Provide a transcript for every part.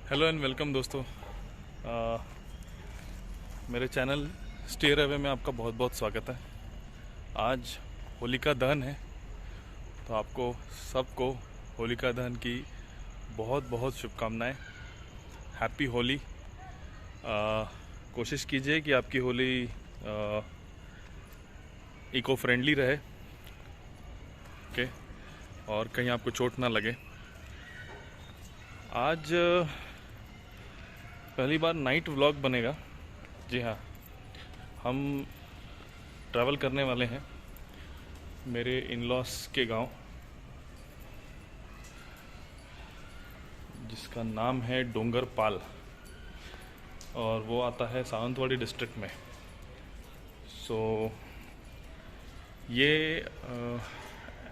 Hello and welcome दोस्तों। मेरे channel stay away में आपका बहुत बहुत स्वागत है। आज होलिका दहन है, तो आपको सबको होलिका दहन की बहुत बहुत शुभकामनाएं। हैप्पी होली। कोशिश कीजिए कि आपकी होली इको फ्रेंडली रहे, ओके, और कहीं आपको चोट ना लगे। आज पहली बार नाइट व्लॉग बनेगा। जी हाँ, हम ट्रैवल करने वाले हैं मेरे इन-लॉस के गांव, जिसका नाम है डोंगरपाल, और वो आता है सावंतवाड़ी डिस्ट्रिक्ट में। सो ये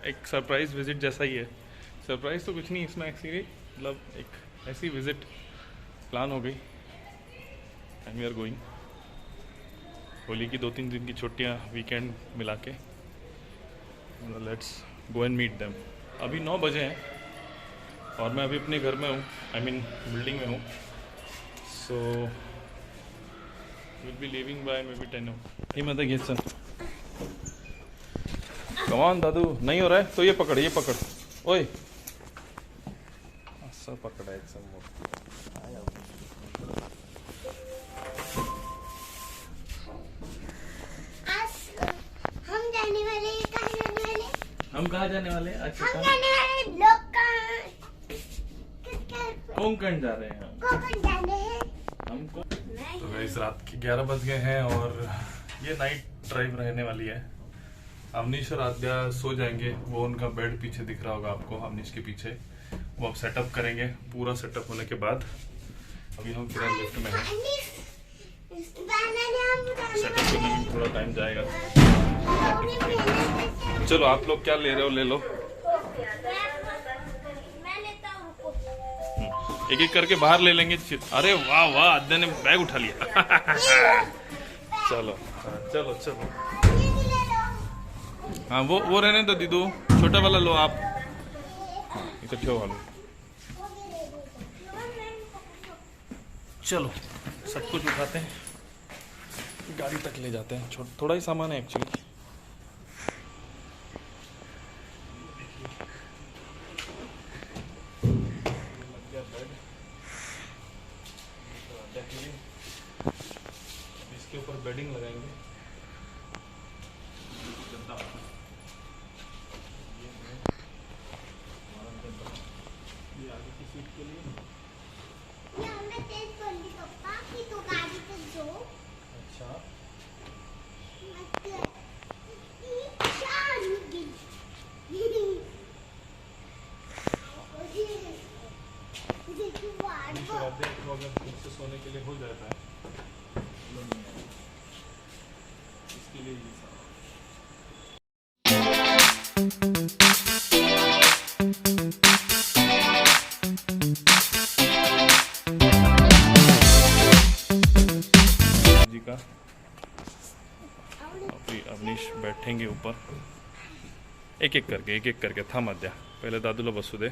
एक सरप्राइज़ विज़िट जैसा ही है। सरप्राइज़ तो कुछ नहीं इसमें, एक्चुअली मतलब एक ऐसी विज़िट प्लान हो गई and we are going. Holi की 2-3 दिन की छुट्टियां वीकेंड मिला के let's go and meet them. अभी 9 बजे हैं और मैं अभी अपने घर में हूँ, आई मीन बिल्डिंग में हूँ। So will be leaving by maybe 10 ही मत गेट सन। कम ऑन दादू, नहीं हो रहा है तो ये पकड़ ओए सब पकड़ा एक सब मोड़। हम कहाँ जाने वाले? अच्छा, हम जाने वाले लोग कोंकण जा रहे हैं हम। कोंकण जाने हैं हमको। तो गाइस रात के 11 बज गए हैं और ये नाइट ड्राइव रहने वाली है। अवनीश और आद्या सो जाएंगे, वो उनका बेड पीछे दिख रहा होगा आपको, अवनीश के पीछे। वो अब सेटअप करेंगे। पूरा सेटअप होने के बाद अभी हम फिलहाल लिफ्ट में हैं। सेटअप करने में थोड़ा टाइम जाएगा। चलो आप लोग क्या ले रहे हो ले लो, एक एक करके बाहर ले लेंगे। अरे वाह वाह, आद्या ने बैग उठा लिया। चलो चलो चलो, हाँ वो रहने दो दीदू, छोटा वाला लो आप, इसे ठेव वालो। चलो सब कुछ उठाते हैं, गाड़ी तक ले जाते हैं। थोड़ा ही सामान है एक्चुअली। इसके ऊपर बेडिंग लगाएंगे। ये आगे की सीट के लिए। अच्छा, तो अगर मुझसे सोने के लिए हो जाता है इसके लिए ये सारा। जी का अभी अवनीश बैठेंगे ऊपर, एक एक करके था मध्या। पहले दादूला बसू दे,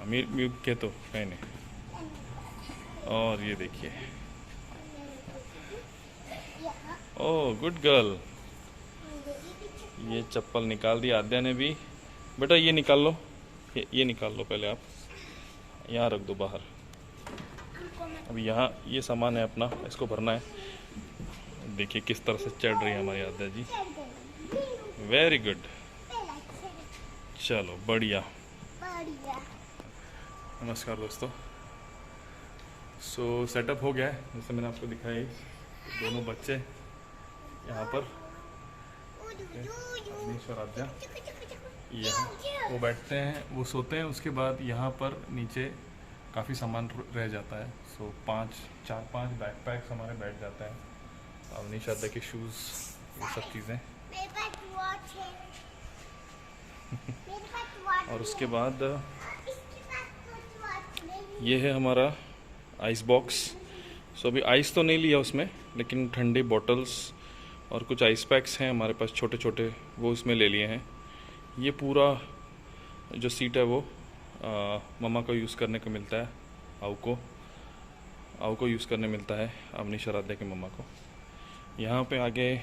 अमीर म्यूक के तो कहीं नहीं। और ये देखिए, ओह गुड गर्ल। ये चप्पल निकाल दी आद्या ने भी। बेटा ये निकाल लो, ये निकाल लो पहले आप, यहाँ रख दो बाहर। अभी यहाँ ये सामान है अपना, इसको भरना है। देखिए किस तरह से चढ़ रही है हमारी आद्या जी, वेरी गुड। चलो बढ़िया। नमस्कार दोस्तों। सो सेटअप हो गया है, जैसे मैंने आपको दिखाई। दोनों बच्चे यहाँ पर, अवनीश और आद्या, यहाँ वो बैठते हैं, वो सोते हैं। उसके बाद यहाँ पर नीचे काफ़ी सामान रह जाता है। सो 4-5 बैकपैक्स हमारे बैठ जाते हैं। अवनीश आद्या के शूज़, ये सब चीज़ें। और उसके बाद ये है हमारा आइस बॉक्स। सो अभी आइस तो नहीं लिया उसमें, लेकिन ठंडी बॉटल्स और कुछ आइस पैक्स हैं हमारे पास छोटे छोटे, वो उसमें ले लिए हैं। ये पूरा जो सीट है वो मम्मा को यूज़ करने को मिलता है, आऊ को यूज़ करने मिलता है अवनीश आराध्या के मम्मा को। यहाँ पे आगे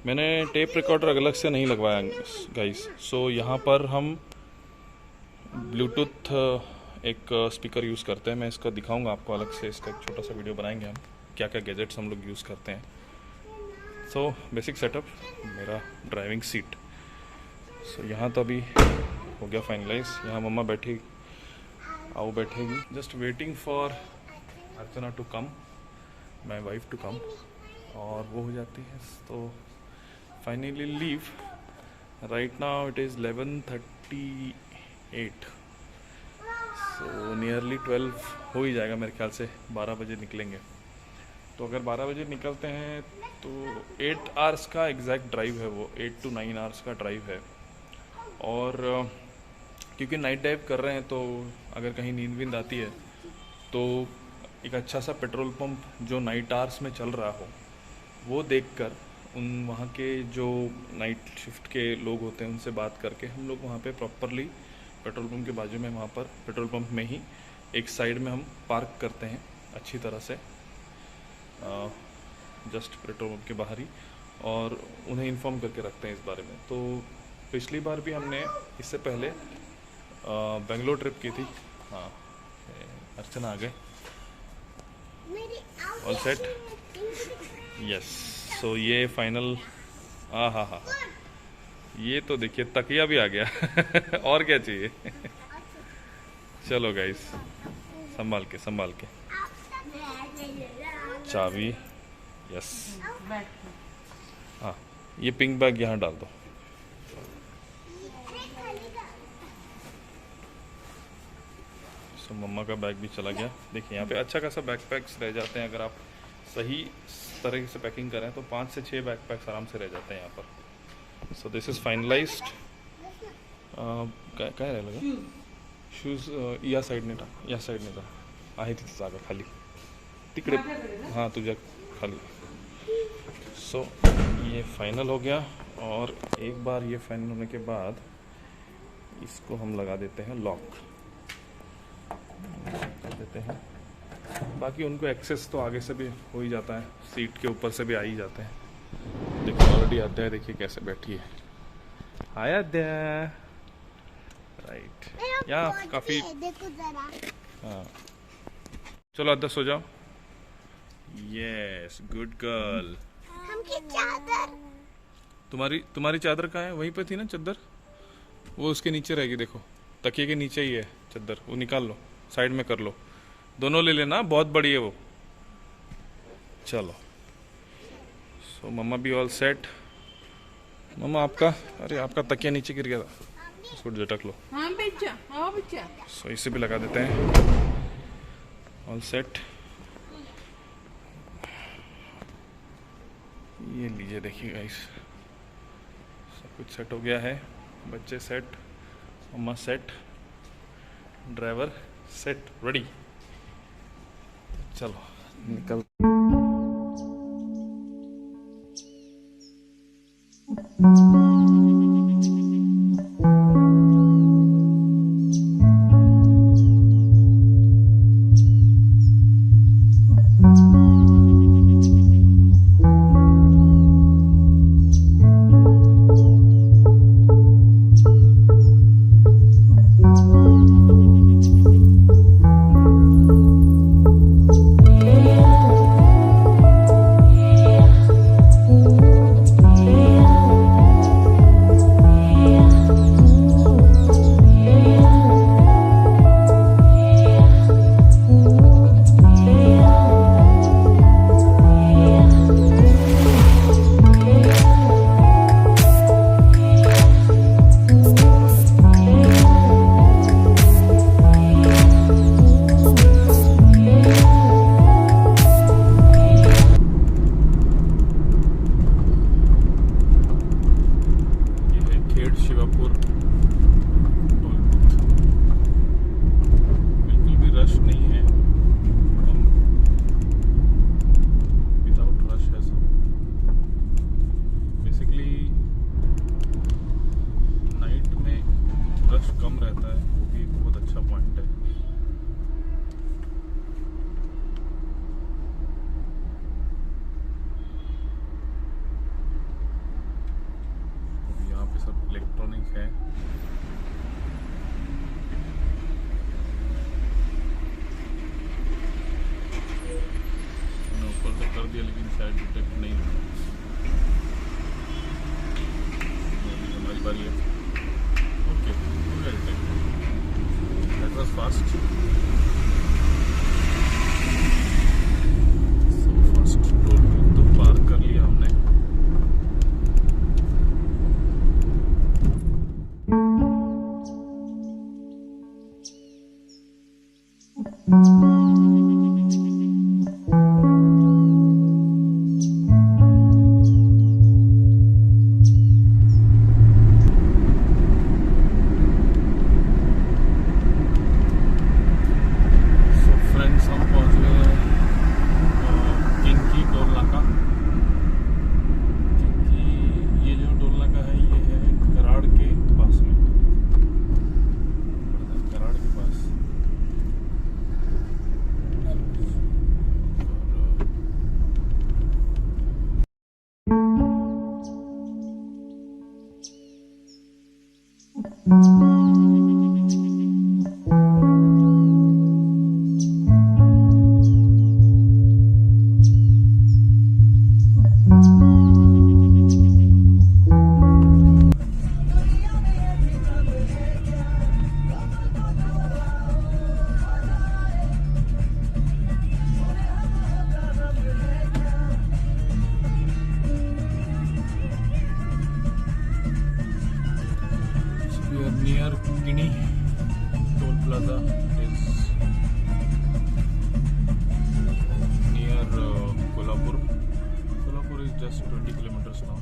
मैंने टेप रिकॉर्डर अलग से नहीं लगवाया गाइस, सो यहाँ पर हम ब्लूटूथ एक स्पीकर यूज़ करते हैं। मैं इसका दिखाऊंगा आपको अलग से, इसका एक छोटा सा वीडियो बनाएंगे हम, क्या क्या गैजेट्स हम लोग यूज़ करते हैं। सो बेसिक सेटअप, मेरा ड्राइविंग सीट। सो यहाँ तो अभी हो गया फाइनलाइज। यहाँ मम्मा बैठी, आओ बैठेगी, just waiting for Archana to come, my wife to come, और वो हो जाती है तो finally leave. Right now it is 11:38, so nearly 12 हो ही जाएगा मेरे ख्याल से। 12 बजे निकलेंगे, तो अगर 12 बजे निकलते हैं तो 8 आवर्स का एग्जैक्ट ड्राइव है वो, 8 to 9 आवर्स का ड्राइव है। और क्योंकि नाइट ड्राइव कर रहे हैं तो अगर कहीं नींद वींद आती है तो एक अच्छा सा पेट्रोल पंप जो नाइट आवर्स में चल रहा हो वो देखकर उन वहाँ के जो नाइट शिफ्ट के लोग होते हैं उनसे बात करके हम लोग वहाँ पे प्रॉपरली पेट्रोल पंप के बाजू में, वहाँ पर पेट्रोल पंप में ही एक साइड में हम पार्क करते हैं अच्छी तरह से, जस्ट पेट्रोल पंप के बाहर ही, और उन्हें इन्फॉर्म करके रखते हैं इस बारे में। तो पिछली बार भी हमने इससे पहले बेंगलोर ट्रिप की थी। हाँ, अर्चना आ गए, ऑल सेट, यस। सो ये फाइनल, हाँ, ये तो देखिए तकिया भी आ गया और क्या चाहिए चलो गाइस, संभाल के चाबी, यस। हाँ, ये पिंक बैग यहाँ डाल दो। सो मम्मा का बैग भी चला गया। देखिए यहाँ पे अच्छा खासा बैकपैक्स रह जाते हैं, अगर आप सही तरह से पैकिंग करें तो 5 से 6 बैकपैक्स आराम से रह जाते हैं यहाँ पर। So this is finalised. काय राहिलं का शूज या साईडने टाक, या साईडने टाक, आहे तिथे जागा खाली तिकडे, हाँ तुझ्या खाली। सो ये फाइनल हो गया, और एक बार ये फाइनल होने के बाद इसको हम लगा देते हैं लॉक कर देते हैं। बाकी उनको एक्सेस तो आगे से भी हो ही जाता है, सीट के ऊपर से भी आ ही जाते हैं। देखिए ऑलरेडी अध्याय देखिए कैसे बैठी है। हाय अध्याय, राइट, यहाँ काफ़ी, हाँ चलो अध्याय सो जाओ। Yes, good girl. हमकी चादर, तुम्हारी चादर कहाँ है? वहीं पे थी ना चादर, वो उसके नीचे रहेगी, देखो तकिए के नीचे ही है चादर, वो निकाल लो, साइड में कर लो, दोनों ले लेना, बहुत बड़ी है वो। चलो, सो मम्मा भी ऑल सेट। मम्मा आपका, अरे आपका तकिया नीचे गिर गया था, इसको झटक लो। हाँ बच्चा, हाँ बच्चा। सो इसे भी लगा देते हैं, ऑल सेट। ये लीजिए, देखिए गाइस, सब कुछ सेट हो गया है। बच्चे सेट, मम्मा सेट, ड्राइवर सेट, रेडी। चलो निकल। कर दिया लेकिन शायद डिटेक्ट नहीं हुआ। अभी हमारी बारी है। Okay, that was fast. So first toll booth तो पार कर लिया हमने। Near Kini toll plaza is near Kolhapur. Kolhapur is just 20 kilometers now.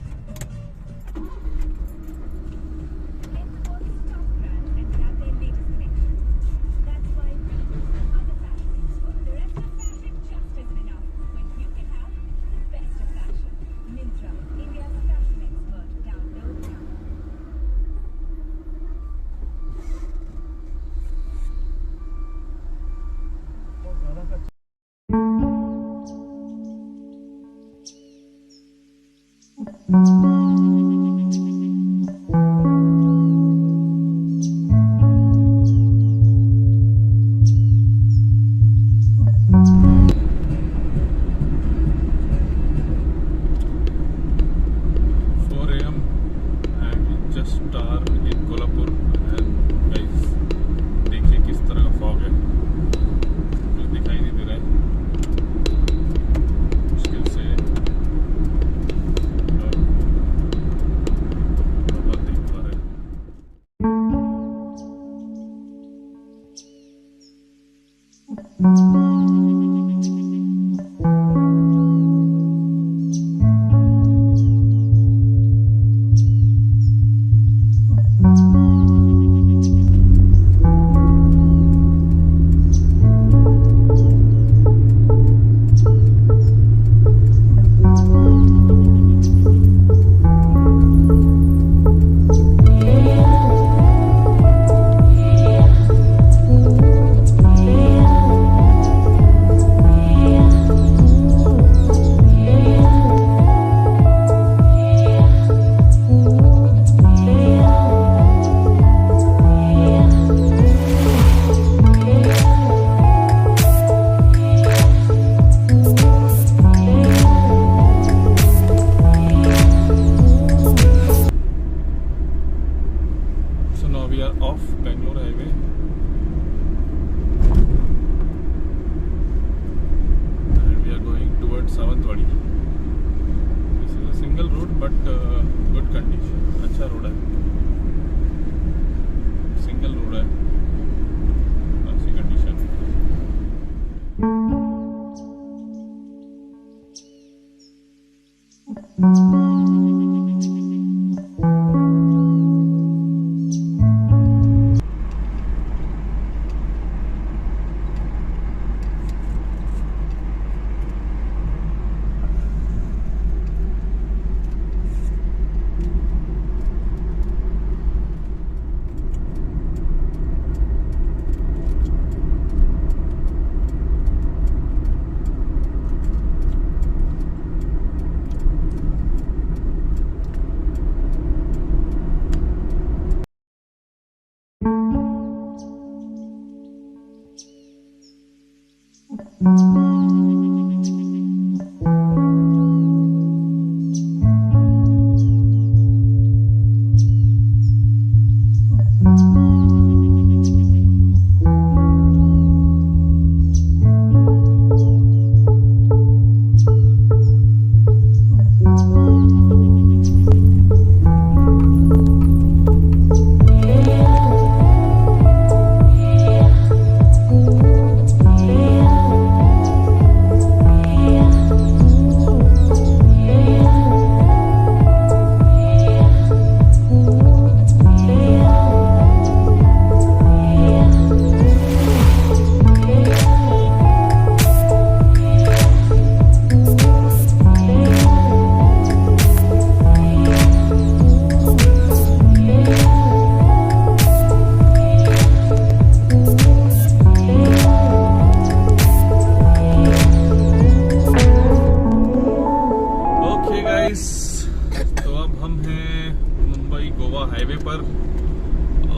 पर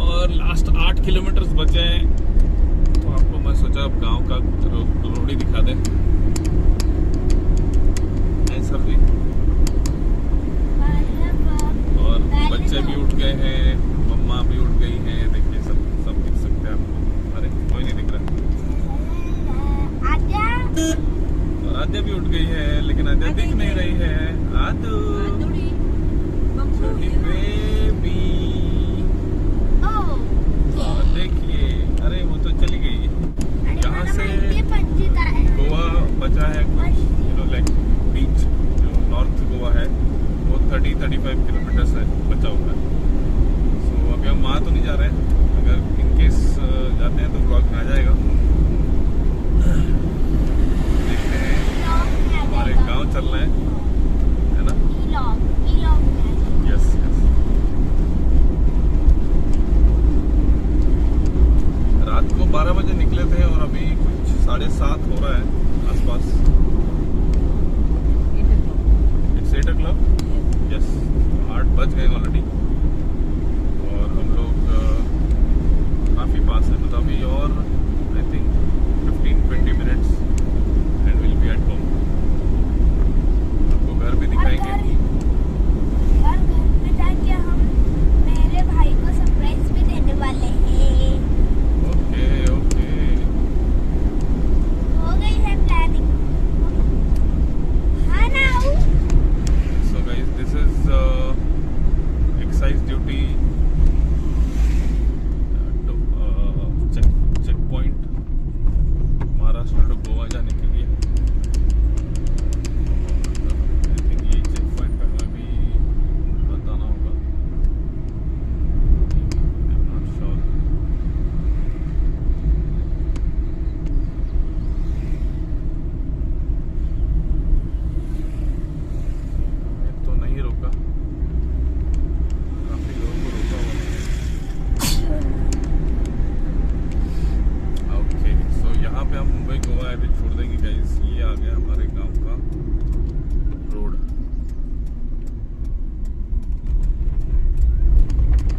और लास्ट 8 किलोमीटर बचे हैं, तो आपको मैं सोचा अब गांव का रोड ही दिखा दें। सर जी, और बच्चे भी उठ गए हैं, मम्मा भी उठ गई हैं, देखिए सब दिख सकते हैं आपको। अरे कोई नहीं दिख रहा। और आद्या भी उठ गई है, लेकिन आद्या दिख नहीं रही है। आदू छोटी बेबी, देखिए, अरे वो तो चली गई। यहाँ से गोवा बचा है कुछ, लाइक बीच जो नॉर्थ गोवा है वो 30-35 किलोमीटर से बचा हुआ है। सो अभी हम वहाँ तो नहीं जा रहे हैं, अगर इनकेस जाते हैं तो ब्लॉग में आ जाएगा। देखते हैं, हमारे गांव चल रहे हैं, है ना? Yes yes. रात को 12 बजे निकले थे और अभी कुछ 7:30 हो रहा है आसपास। It's 8 o'clock? यस, 8 बज गए ऑलरेडी और हम लोग काफ़ी पास है, मतलब अभी और I think 15-20 minutes and will be at home. आपको घर भी दिखाएंगे। और घर पे जाके हम मेरे भाई को सरप्राइज भी देने वाले हैं। ओके ओके, हो गई है प्लानिंग। हाँ ना? So guys, this is excise duty check point Maharashtra to Goa जाने के लिए। आई थिंक ये चेक पॉइंट पे हमें भी बताना होगा। I am not sure. तो नहीं रोका, काफी लोगों को रोका हुआ है। ओके, सो यहाँ पे हम मुंबई गोवा ऐसे छोड़ देंगे गाइस। ये आ गया हमारे गांव का रोड।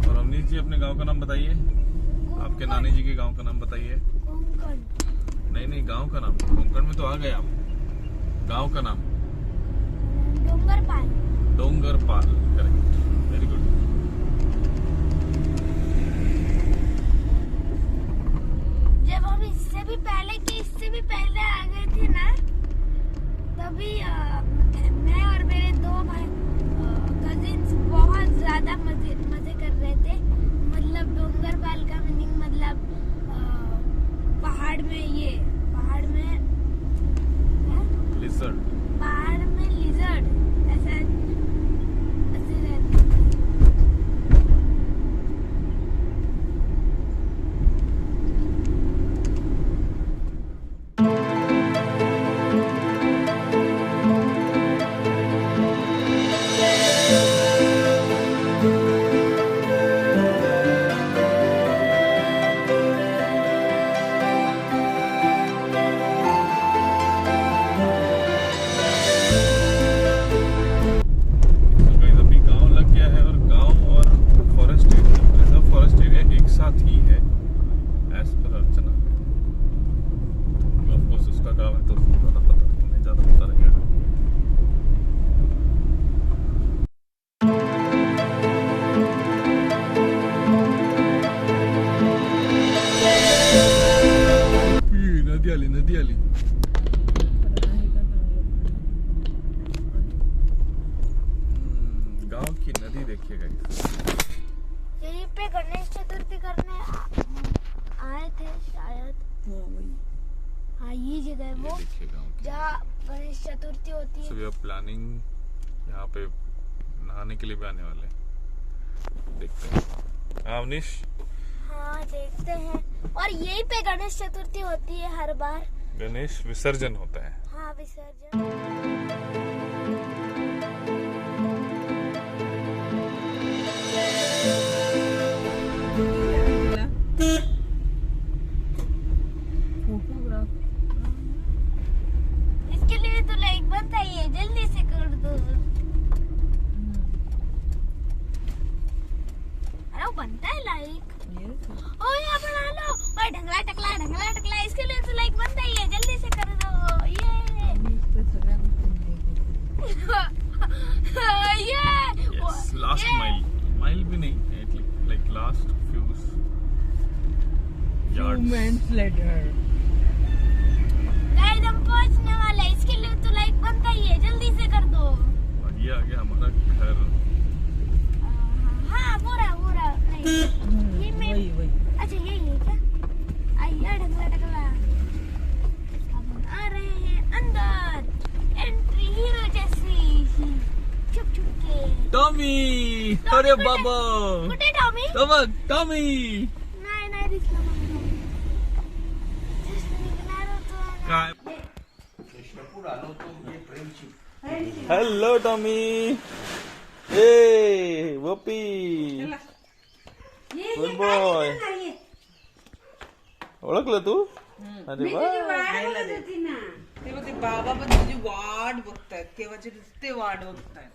और अवनीश जी, अपने गांव का नाम बताइए, आपके नानी जी के गांव का नाम बताइए। कोंकण। नहीं, गांव का नाम। कोंकण में तो आ गए आप। गांव का नाम डोंगरपाल। डोंगरपाल, करेक्ट, वेरी गुड। जब हम इससे भी पहले आ गए थे ना, तभी मैं और मेरे 2 भाई कजिन्स बहुत ज्यादा मजे कर रहे थे। मतलब डोंगरपाल का मीनिंग मतलब पहाड़ में लिजर्ड। पहाड़ में लिजर्ड ऐसे रहते थे। नदी आली। गांव की नदी देखिए गाइस। यहीं पे गणेश चतुर्थी करने आए थे शायद। हाँ, ये जगह है वो जहाँ गणेश चतुर्थी होती है। So we are planning यहाँ पे नहाने के लिए भी आने वाले, देखते हैं। हाँ अवनीश, हाँ देखते हैं। और यहीं पे गणेश चतुर्थी होती है हर बार। गणेश विसर्जन होता है। हाँ, विसर्जन। इसके लिए तो लाइक बताइए, जल्दी से कर दो। moments later. गाइस हम पहुंचने वाले हैं, इसके लिए तो लाइक बनता ही है, जल्दी से कर दो। और ये आ गया हमारा घर। हाँ वो रहा ये मैं वही अच्छा यही है क्या? आइए ढगला अब आ रहे हैं अंदर, एंट्री हीरो जैसी छुप छुप के। टॉमी, टॉमी अरे कुठे? बाबा, कुठे टॉमी? टॉमी। नाही दिसला मला जस्ट निघणार होतो काय? कृष्णपूर आलो तो ये फ्रेंडशिप. Hello Tommy. ए वपी, गुड बॉय. ओळखलं तू? अरे वा. तेव्हा ते बाबा पण तुझी वाट बघतायत, केव्हाचे नुसते वाट बघतायत.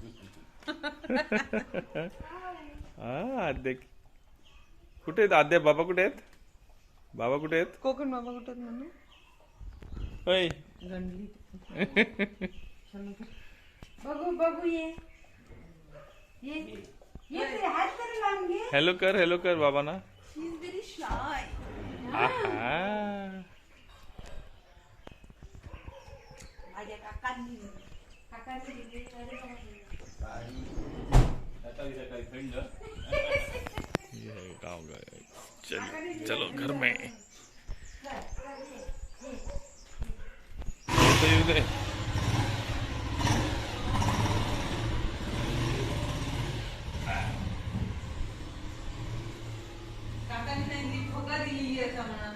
हा आद्या कुठे आहेत? आद्या बाबा कुठे आहेत? बाबा कुठे आहेत? कोकण बाबा कुठे आहेत म्हणून होय. गंडली. बघू ये हात तरी लावून घे. हॅलो कर बाबा ना. She is very shy. माझ्या काकांनी ये गाँव गए. चलो घर में. उदय काकांनी नाही होका दिली असं म्हणा.